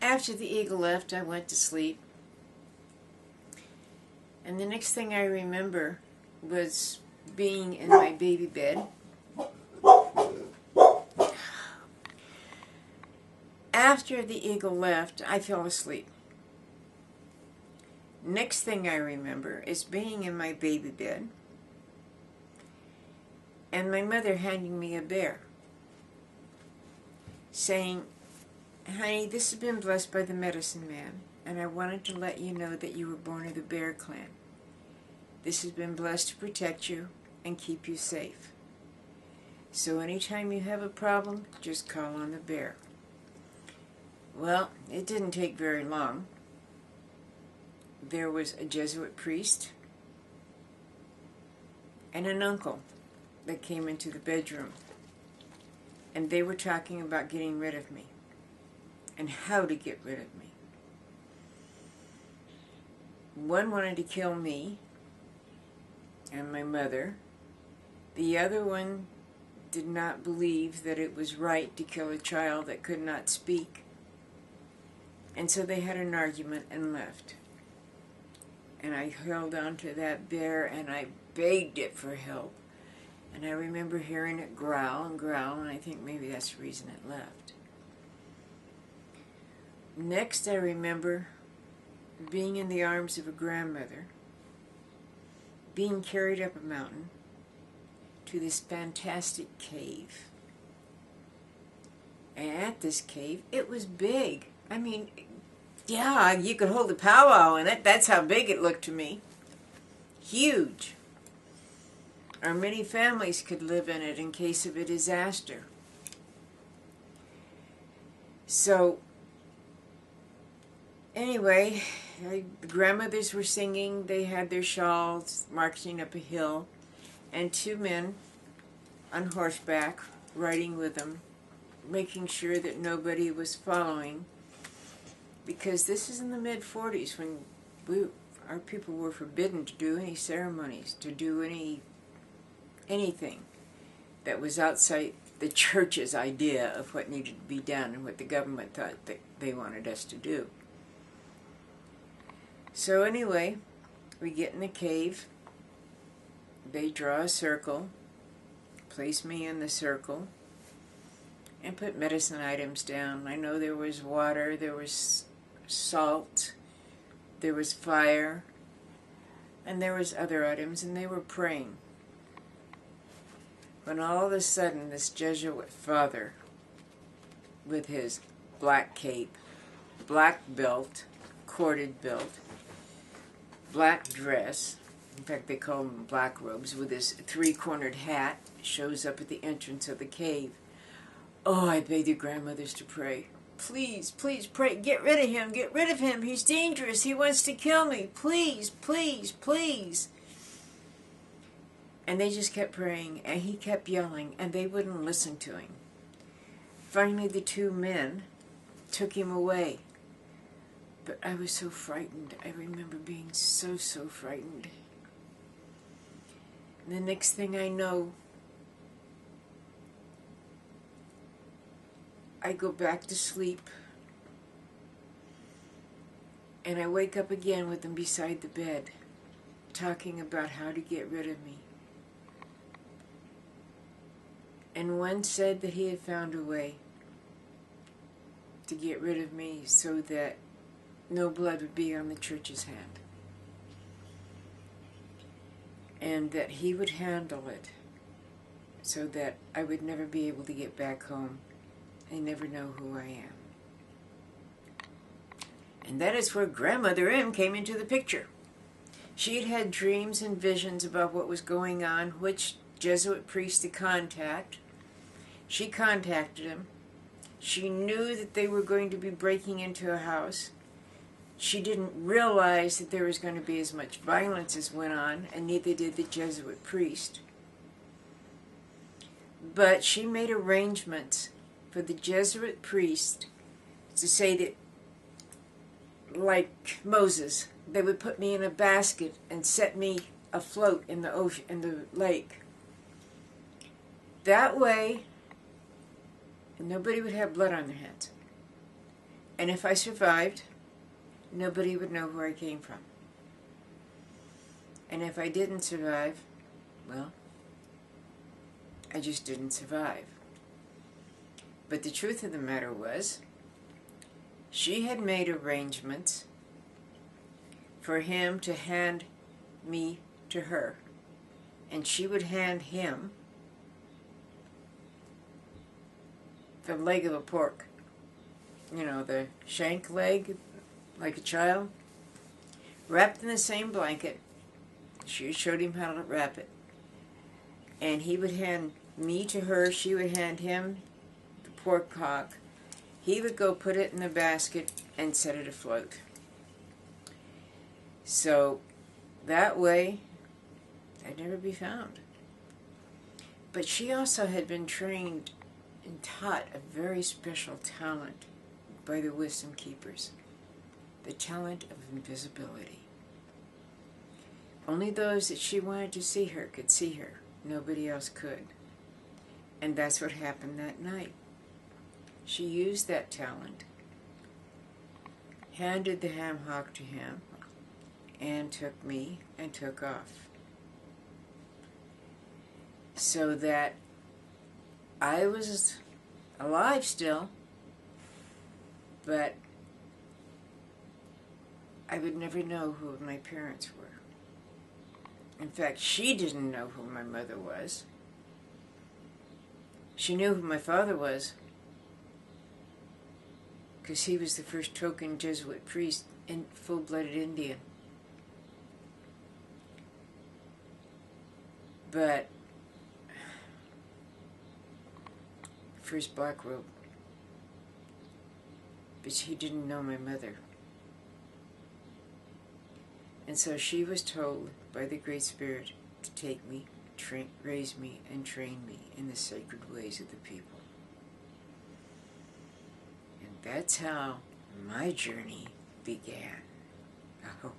After the eagle left, I went to sleep. And the next thing I remember was being in my baby bed. After the eagle left, I fell asleep. Next thing I remember is being in my baby bed and my mother handing me a bear, saying, "Honey, this has been blessed by the medicine man, and I wanted to let you know that you were born of the bear clan. This has been blessed to protect you and keep you safe. So anytime you have a problem, just call on the bear." Well, it didn't take very long. There was a Jesuit priest and an uncle that came into the bedroom, and they were talking about getting rid of me and how to get rid of me. One wanted to kill me and my mother. The other one did not believe that it was right to kill a child that could not speak. And so they had an argument and left. And I held on to that bear and I begged it for help. And I remember hearing it growl and growl, and I think maybe that's the reason it left. Next, I remember being in the arms of a grandmother, being carried up a mountain to this fantastic cave. And at this cave, it was big. I mean, yeah, you could hold a powwow in it. That's how big it looked to me. Huge. Or many families could live in it in case of a disaster. So, anyway, the grandmothers were singing. They had their shawls marching up a hill. And two men on horseback riding with them, making sure that nobody was following. Because this is in the mid-40s when our people were forbidden to do any ceremonies, to do anything that was outside the church's idea of what needed to be done and what the government thought that they wanted us to do. So anyway, we get in the cave. They draw a circle, place me in the circle, and put medicine items down. I know there was water, there was salt, there was fire, and there was other items, and they were praying. When all of a sudden this Jesuit father, with his black cape, black belt, corded belt, black dress, in fact they call them black robes, with his three-cornered hat, shows up at the entrance of the cave. Oh, I beg the grandmothers to pray. Please, please pray. Get rid of him. Get rid of him. He's dangerous. He wants to kill me. Please, please, please. And they just kept praying, and he kept yelling, and they wouldn't listen to him. Finally, the two men took him away. But I was so frightened. I remember being so frightened. And the next thing I know, I go back to sleep, and I wake up again with them beside the bed, talking about how to get rid of me. And one said that he had found a way to get rid of me so that no blood would be on the church's hand, and that he would handle it so that I would never be able to get back home. I never know who I am. And that is where Grandmother M came into the picture. She had had dreams and visions about what was going on, which Jesuit priest to contact. She contacted him. She knew that they were going to be breaking into a house. She didn't realize that there was going to be as much violence as went on, and neither did the Jesuit priest. But she made arrangements for the Jesuit priest to say that, like Moses, they would put me in a basket and set me afloat in the ocean, in the lake. That way, nobody would have blood on their hands. And if I survived, nobody would know where I came from. And if I didn't survive, well, I just didn't survive. But the truth of the matter was, she had made arrangements for him to hand me to her, and she would hand him the leg of a pork. You know, the shank leg, like a child, wrapped in the same blanket. She showed him how to wrap it. And he would hand me to her, she would hand him the pork hock. He would go put it in the basket and set it afloat. So that way, I'd never be found. But she also had been trained and taught a very special talent by the wisdom keepers, the talent of invisibility. Only those that she wanted to see her could see her. Nobody else could. And that's what happened that night. She used that talent, handed the ham hock to him, and took me and took off. So that I was alive still, but I would never know who my parents were. In fact, she didn't know who my mother was. She knew who my father was, because he was the first token Jesuit priest in full-blooded Indian. But first black robe. But he didn't know my mother. And so she was told by the Great Spirit to take me, raise me, and train me in the sacred ways of the people. And that's how my journey began. Oh.